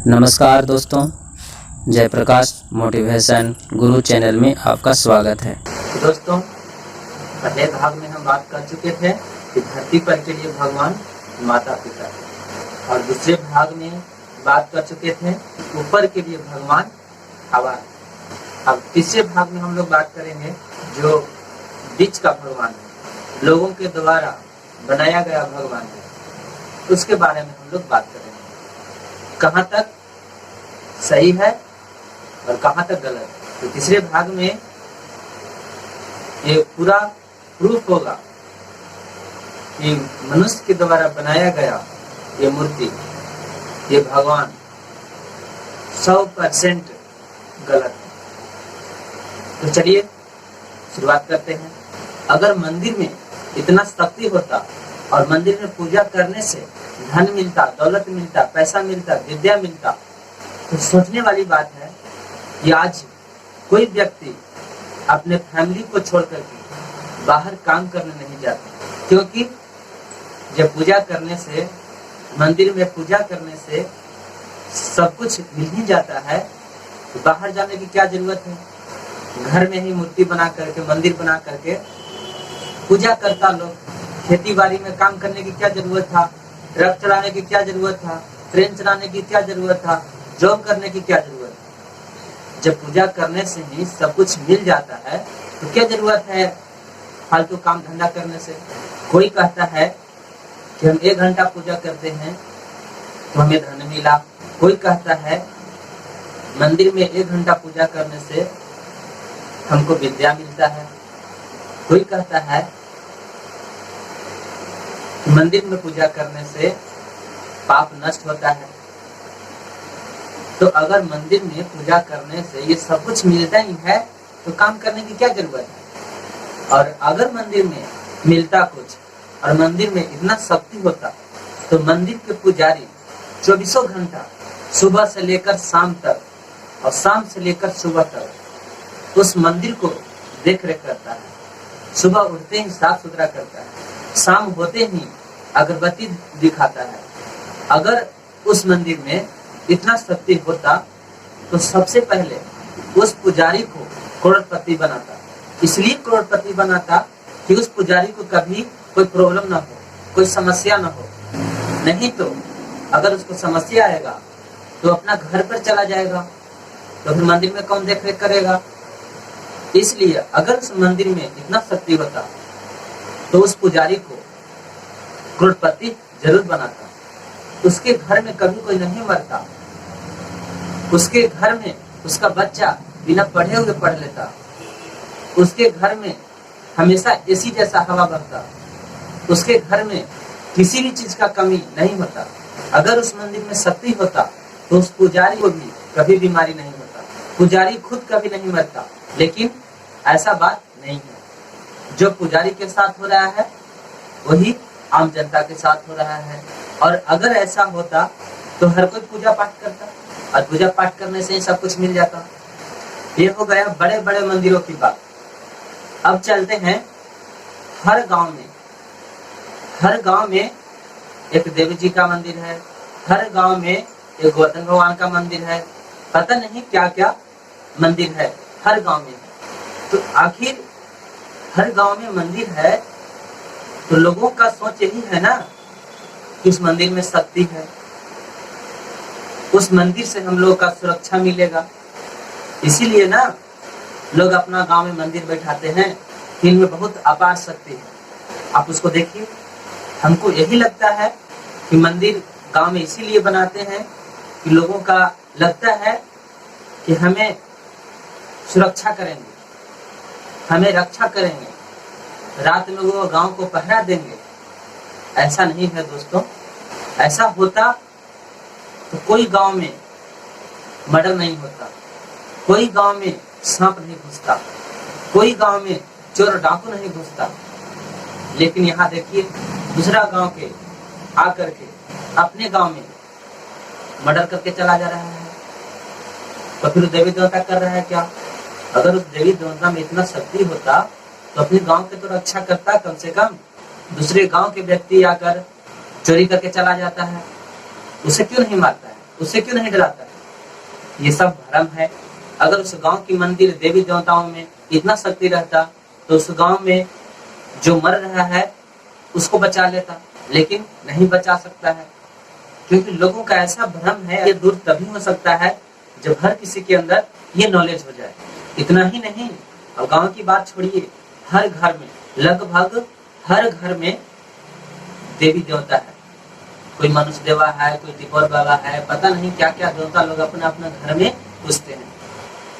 नमस्कार दोस्तों, जयप्रकाश मोटिवेशन गुरु चैनल में आपका स्वागत है। दोस्तों, पहले भाग में हम बात कर चुके थे कि धरती पर के लिए भगवान माता पिता है, और दूसरे भाग में बात कर चुके थे ऊपर के लिए भगवान हवा है। अब तीसरे भाग में हम लोग बात करेंगे जो बीच का भगवान है, लोगों के द्वारा बनाया गया भगवान है, उसके बारे में हम लोग बात करेंगे। कहाँ तक सही है और कहाँ तक गलत है। तो तीसरे भाग में ये पूरा प्रूफ होगा कि मनुष्य के द्वारा बनाया गया ये मूर्ति, ये भगवान 100% गलत है। तो चलिए शुरुआत करते हैं। अगर मंदिर में इतना शक्ति होता और मंदिर में पूजा करने से धन मिलता, दौलत मिलता, पैसा मिलता, विद्या मिलता, तो सोचने वाली बात है कि आज कोई व्यक्ति अपने फैमिली को छोड़कर के बाहर काम करने नहीं जाता, क्योंकि जब पूजा करने से, मंदिर में पूजा करने से सब कुछ मिल ही जाता है, तो बाहर जाने की क्या जरूरत है। घर में ही मूर्ति बना करके, मंदिर बना करके पूजा करता लोग। खेती बाड़ी में काम करने की क्या जरूरत था, ट्रक चलाने की क्या जरूरत था, ट्रेन चलाने की क्या जरूरत था, जॉब करने की क्या जरूरत है। जब पूजा करने से ही सब कुछ मिल जाता है तो क्या जरूरत है फालतू काम धंधा करने से। कोई कहता है कि हम 1 घंटा पूजा करते हैं तो हमें धन मिला। कोई कहता है मंदिर में 1 घंटा पूजा करने से हमको विद्या मिलता है। कोई कहता है मंदिर में पूजा करने से पाप नष्ट होता है। तो अगर मंदिर में पूजा करने से ये सब कुछ मिलता ही है तो काम करने की क्या जरूरत है। और अगर मंदिर में मिलता कुछ और मंदिर में इतना शक्ति होता तो मंदिर के पुजारी 24 घंटा सुबह से लेकर शाम तक और शाम से लेकर सुबह तक उस मंदिर को देख रेख करता है। सुबह उठते ही साफ सुथरा करता है, शाम होते ही अगरबत्ती दिखाता है। अगर उस मंदिर में इतना शक्ति होता तो सबसे पहले उस पुजारी को करोड़पति बनाता। इसलिए करोड़पति बनाता कि उस पुजारी को कभी कोई प्रॉब्लम ना हो, कोई समस्या ना हो। नहीं तो अगर उसको समस्या आएगा तो अपना घर पर चला जाएगा, तो फिर मंदिर में कौन देख रेख करेगा। इसलिए अगर उस मंदिर में इतना शक्ति होता तो उस पुजारी को करोड़पति जरूर बनाता। उसके घर में कभी कोई नहीं मरता, उसके घर में उसका बच्चा बिना पढ़े हुए पढ़ लेता, उसके घर में हमेशा एसी जैसा हवा बहता, उसके घर में किसी भी चीज का कमी नहीं होता। अगर उस मंदिर में शक्ति होता तो उस पुजारी को भी कभी बीमारी नहीं होता, पुजारी खुद कभी नहीं मरता। लेकिन ऐसा बात नहीं है। जो पुजारी के साथ हो रहा है वही आम जनता के साथ हो रहा है। और अगर ऐसा होता तो हर कोई पूजा पाठ करता, और पूजा पाठ करने से ही सब कुछ मिल जाता। ये हो गया बड़े बड़े मंदिरों की बात। अब चलते हैं हर गांव में एक देवी जी का मंदिर है, हर गांव में एक गौतम भगवान का मंदिर है, पता नहीं क्या क्या मंदिर है हर गांव में। तो आखिर हर गांव में मंदिर है तो लोगों का सोच यही है ना कि उस मंदिर में शक्ति है, उस मंदिर से हम लोगों का सुरक्षा मिलेगा। इसीलिए ना लोग अपना गांव में मंदिर बैठाते हैं कि इनमें बहुत अपार शक्ति है। आप उसको देखिए। हमको यही लगता है कि मंदिर गांव में इसीलिए बनाते हैं कि लोगों का लगता है कि हमें सुरक्षा करेंगे, हमें रक्षा करेंगे, रात में वो गांव को पहरा देंगे। ऐसा नहीं है दोस्तों। ऐसा होता तो कोई गांव में मर्डर नहीं होता, कोई गांव में सांप नहीं घुसता, कोई गांव में चोर डाकू नहीं घुसता। लेकिन यहाँ देखिए, दूसरा गांव के आकर के अपने गांव में मर्डर करके चला जा रहा है। तो फिर देवी देवता कर रहा है क्या। अगर उस देवी देवता में इतना शक्ति होता तो अपने गांव की तो रक्षा करता। कम से कम दूसरे गांव के व्यक्ति आकर चोरी करके चला जाता है, उसे क्यों नहीं मारता है। उसे क्यों नहीं डराता है? ये सब भ्रम है। अगर उस गांव की मंदिर देवी देवताओं में इतना शक्ति रहता तो उस गांव में जो मर रहा है उसको बचा लेता, लेकिन नहीं बचा सकता है, क्योंकि लोगों का ऐसा भ्रम है। ये दूर तभी हो सकता है जब हर किसी के अंदर ये नॉलेज हो जाए। इतना ही नहीं, अब गांव की बात छोड़िए, हर घर में, लगभग हर घर में देवी देवता है। कोई मनुष्य देवा है, कोई दीपोर बाबा है, पता नहीं क्या क्या देवता लोग अपना अपना घर में पूजते हैं।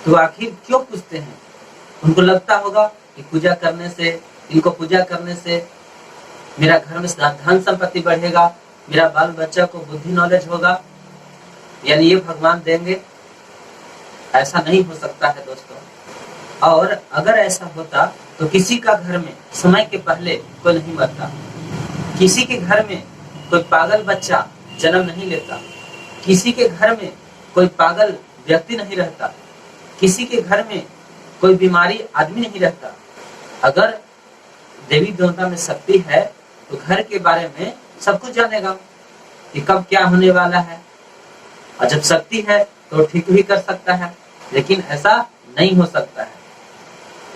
तो आखिर क्यों पूजते हैं? उनको लगता होगा कि पूजा करने से, इनको पूजा करने से मेरा घर में धन संपत्ति बढ़ेगा, मेरा बाल बच्चा को बुद्धि नॉलेज होगा, यानी ये भगवान देंगे। ऐसा नहीं हो सकता है दोस्तों। और अगर ऐसा होता तो किसी का घर में समय के पहले कोई नहीं मरता, किसी के घर में कोई पागल बच्चा जन्म नहीं लेता, किसी के घर में कोई पागल व्यक्ति नहीं रहता, किसी के घर में कोई बीमारी आदमी नहीं रहता। अगर देवी देवता में शक्ति है तो घर के बारे में सब कुछ जानेगा कि कब क्या होने वाला है, और जब शक्ति है तो ठीक भी कर सकता है। लेकिन ऐसा नहीं हो सकता है।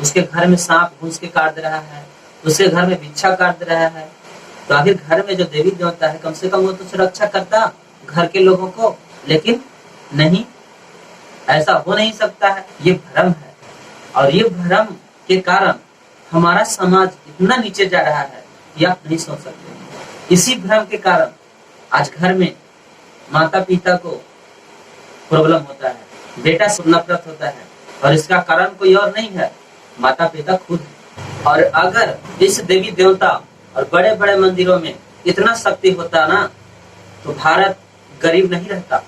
उसके घर में सांप घुस के काट दे रहा है, उसके घर में बिच्छा काट दे रहा है, तो आखिर घर में जो देवी देवता है कम से कम वो तो सुरक्षा करता घर के लोगों को। लेकिन नहीं, ऐसा हो नहीं सकता है। ये भ्रम है, और ये भ्रम के कारण हमारा समाज इतना नीचे जा रहा है कि आप नहीं सोच सकते। इसी भ्रम के कारण आज घर में माता पिता को प्रॉब्लम होता है, बेटा से नफरत होता है, और इसका कारण कोई और नहीं है, माता पिता खुद है। और अगर इस देवी देवता और बड़े बड़े मंदिरों में इतना शक्ति होता ना, तो भारत गरीब नहीं रहता,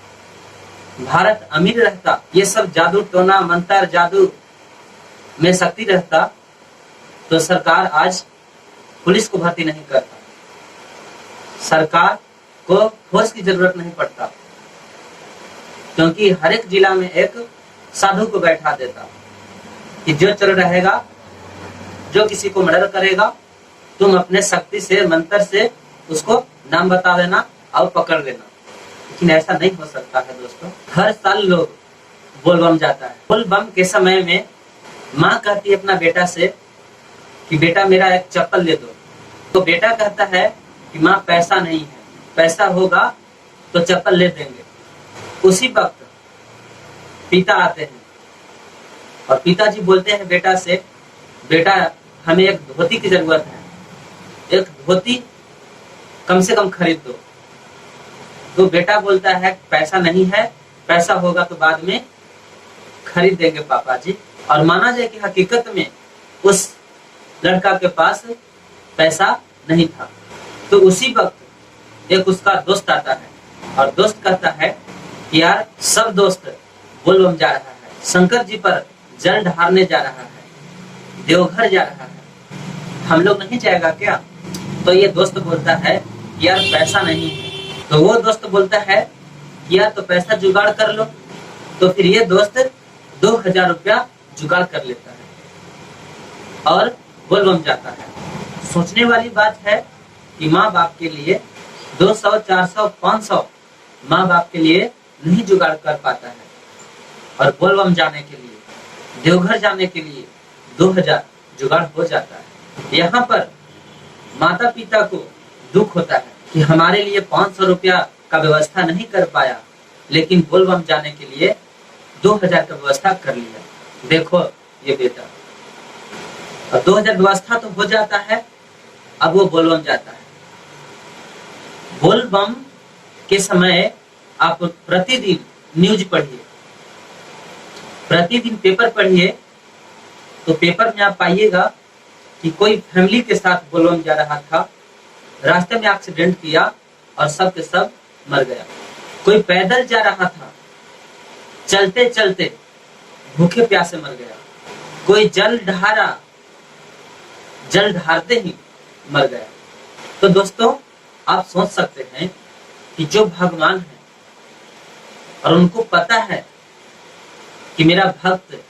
भारत अमीर रहता। ये सब जादू टोना मंत्र जादू में शक्ति रहता तो सरकार आज पुलिस को भर्ती नहीं करता, सरकार को फोर्स की जरूरत नहीं पड़ता, क्योंकि हर एक जिला में एक साधु को बैठा देता कि जो चल रहेगा, जो किसी को मर्डर करेगा, तुम अपने शक्ति से मंत्र से उसको नाम बता देना और पकड़ लेना। लेकिन ऐसा नहीं हो सकता है दोस्तों। हर साल लोग बोलबम जाता है। बोलबम के समय में माँ कहती है अपना बेटा से कि बेटा मेरा एक चप्पल ले दो, तो बेटा कहता है कि माँ पैसा नहीं है, पैसा होगा तो चप्पल ले देंगे। उसी वक्त पिता आते हैं और पिताजी बोलते हैं बेटा से, बेटा हमें एक धोती की जरूरत है, एक धोती कम से कम खरीद दो। तो बेटा बोलता है पैसा नहीं है, पैसा होगा तो बाद में खरीद देंगे पापा जी। और माना जाए कि हकीकत में उस लड़का के पास पैसा नहीं था। तो उसी वक्त एक उसका दोस्त आता है और दोस्त कहता है कि यार सब दोस्त बोलबम जा रहा है, शंकर जी पर जल ढारने जा रहा है, देवघर जा रहा है, हम लोग नहीं जाएगा क्या? तो ये दोस्त बोलता है यार पैसा नहीं है। तो वो दोस्त बोलता है कि यार तो पैसा जुगाड़ कर लो। तो फिर ये दोस्त 2000 रुपया जुगाड़ कर लेता है और बोलबम जाता है। सोचने वाली बात है कि माँ बाप के लिए 200, 400, 500 माँ बाप के लिए नहीं जुगाड़ कर पाता है, और बोलबम जाने के लिए, देवघर जाने के लिए 2000 जुगाड़ हो जाता है। यहाँ पर माता पिता को दुख होता है कि हमारे लिए 500 रुपया का व्यवस्था नहीं कर पाया, लेकिन बोलबम जाने के लिए 2000 का व्यवस्था कर लिया। देखो ये बेटा, और 2000 व्यवस्था तो हो जाता है, अब वो बोलबम जाता है। बोलबम के समय आप प्रतिदिन न्यूज पढ़िए, प्रतिदिन पेपर पढ़िए, तो पेपर में आप पाइएगा कि कोई फैमिली के साथ बोलबम जा रहा था, रास्ते में एक्सीडेंट किया और सब के सब मर गया। कोई पैदल जा रहा था, चलते चलते भूखे प्यासे मर गया। कोई जल ढारा, जल ढारते ही मर गया। तो दोस्तों आप सोच सकते हैं कि जो भगवान है और उनको पता है कि मेरा भक्त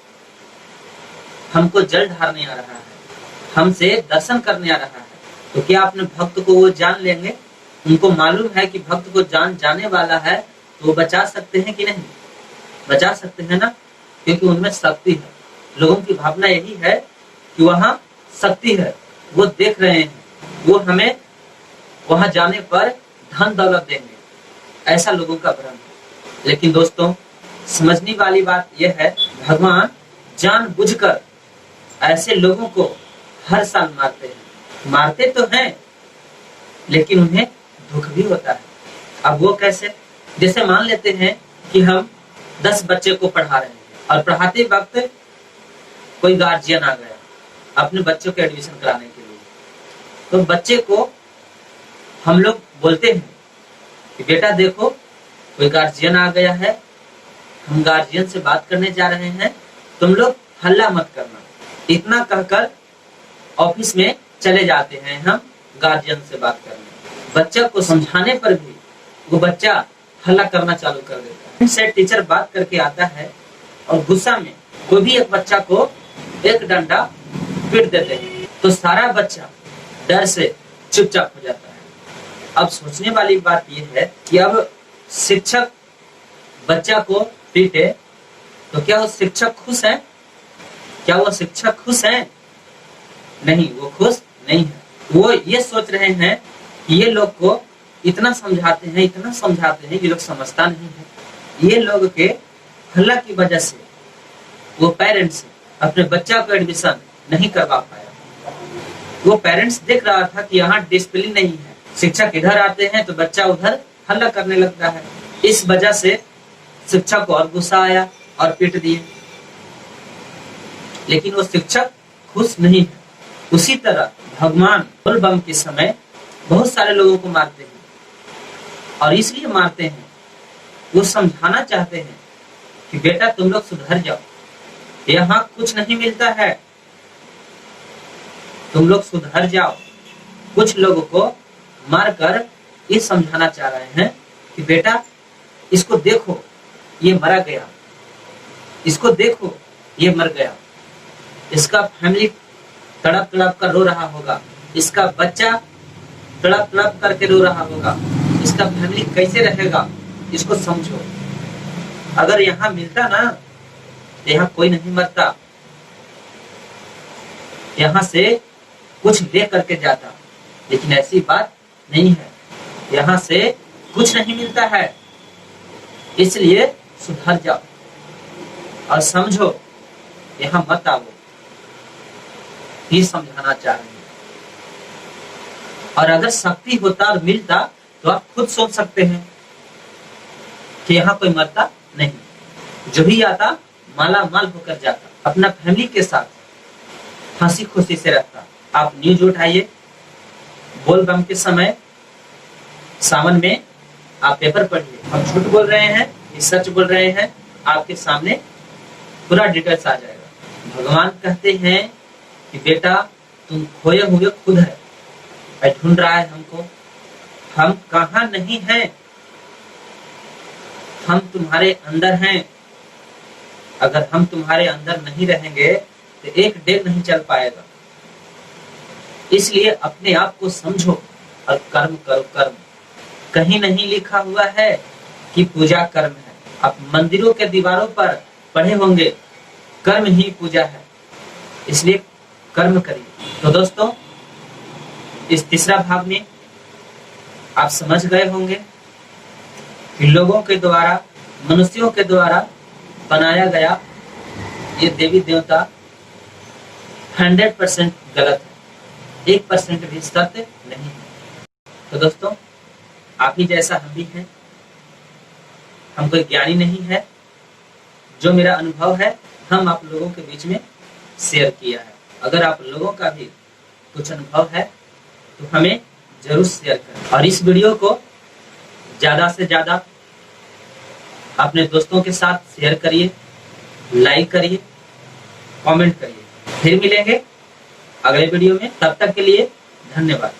हमको जल ढारने आ रहा है, हमसे दर्शन करने आ रहा है, तो क्या अपने भक्त को वो जान लेंगे? उनको मालूम है कि भक्त को जान जाने वाला है तो वो बचा सकते हैं कि नहीं? बचा सकते हैं ना, क्योंकि उनमें शक्ति है। लोगों की भावना यही है कि वहाँ शक्ति है, वो देख रहे हैं, वो हमें वहां जाने पर धन दौलत देंगे, ऐसा लोगों का भ्रम है। लेकिन दोस्तों, समझने वाली बात यह है, भगवान जानबूझकर ऐसे लोगों को हर साल मारते हैं। मारते तो हैं, लेकिन उन्हें दुख भी होता है। अब वो कैसे? जैसे मान लेते हैं कि हम 10 बच्चे को पढ़ा रहे हैं और पढ़ाते वक्त कोई गार्जियन आ गया अपने बच्चों के एडमिशन कराने के लिए। तो बच्चे को हम लोग बोलते हैं कि बेटा देखो, कोई गार्जियन आ गया है, हम गार्जियन से बात करने जा रहे हैं, तुम लोग हल्ला मत करना। इतना कहकर ऑफिस में चले जाते हैं हम गार्जियन से बात करने। बच्चा को समझाने पर भी वो बच्चा हल्ला करना चालू कर देता है। से टीचर बात करके आता है और गुस्सा में कोई भी एक बच्चा को एक डंडा पीट देते हैं, तो सारा बच्चा डर से चुपचाप हो जाता है। अब सोचने वाली बात यह है कि अब शिक्षक बच्चा को पीटे तो क्या वो शिक्षक खुश है? क्या वो शिक्षक खुश है? नहीं, वो खुश नहीं है। वो ये सोच रहे हैं कि ये लोग को इतना समझाते हैं, इतना समझाते हैं, ये लोग समझता नहीं है। ये लोग के हल्ला की वजह से वो पेरेंट्स अपने बच्चा को एडमिशन नहीं करवा पाया। वो पेरेंट्स देख रहा था कि यहाँ डिसिप्लिन नहीं है, शिक्षक इधर आते हैं तो बच्चा उधर हल्ला करने लगता है। इस वजह से शिक्षक को और गुस्सा आया और पीट दिए। लेकिन वो शिक्षक खुश नहीं है। उसी तरह भगवान बोल बम के समय बहुत सारे लोगों को मारते हैं, और इसलिए मारते हैं, वो समझाना चाहते हैं कि बेटा तुम लोग सुधर जाओ, यहाँ कुछ नहीं मिलता है, तुम लोग सुधर जाओ। कुछ लोगों को मारकर ये समझाना चाह रहे हैं कि बेटा इसको देखो, ये मरा गया, इसको देखो, ये मर गया, इसका फैमिली तड़प तड़प कर रो रहा होगा, इसका बच्चा तड़प तड़प करके रो रहा होगा, इसका फैमिली कैसे रहेगा, इसको समझो। अगर यहाँ मिलता ना, यहाँ कोई नहीं मरता, यहाँ से कुछ ले करके जाता, लेकिन ऐसी बात नहीं है। यहाँ से कुछ नहीं मिलता है, इसलिए सुधर जाओ और समझो, यहाँ मत आओ, ये समझाना चाह रहे हैं। और अगर शक्ति होता और मिलता तो आप खुद सोच सकते हैं कि यहाँ कोई मरता नहीं, जो भी आता माला माल होकर जाता, अपना फैमिली के साथ हंसी खुशी से रहता। आप न्यूज उठाइए, बोल बम के समय सावन में आप पेपर पढ़िए, हम झूठ बोल रहे हैं ये सच बोल रहे हैं, आपके सामने पूरा डिटेल्स आ जाएगा। भगवान कहते हैं कि बेटा तुम खोए हुए खुद है, ढूंढ रहा है हमको, हम कहाँ नहीं हैं, हम तुम्हारे अंदर हैं। अगर हम तुम्हारे अंदर नहीं रहेंगे तो एक डेग नहीं चल पाएगा। इसलिए अपने आप को समझो और कर्म करो। कर्म कहीं नहीं लिखा हुआ है कि पूजा कर्म है। आप मंदिरों के दीवारों पर पढ़े होंगे कर्म ही पूजा है, इसलिए कर्म करिए। तो दोस्तों, इस तीसरा भाग में आप समझ गए होंगे कि लोगों के द्वारा, मनुष्यों के द्वारा बनाया गया ये देवी देवता 100% गलत है, 1% भी सत्य नहीं है। तो दोस्तों, आप ही जैसा हम भी हैं, हम कोई ज्ञानी नहीं है। जो मेरा अनुभव है हम आप लोगों के बीच में शेयर किया है। अगर आप लोगों का भी कुछ अनुभव है तो हमें जरूर शेयर करें, और इस वीडियो को ज्यादा से ज्यादा अपने दोस्तों के साथ शेयर करिए, लाइक करिए, कमेंट करिए। फिर मिलेंगे अगले वीडियो में, तब तक के लिए धन्यवाद।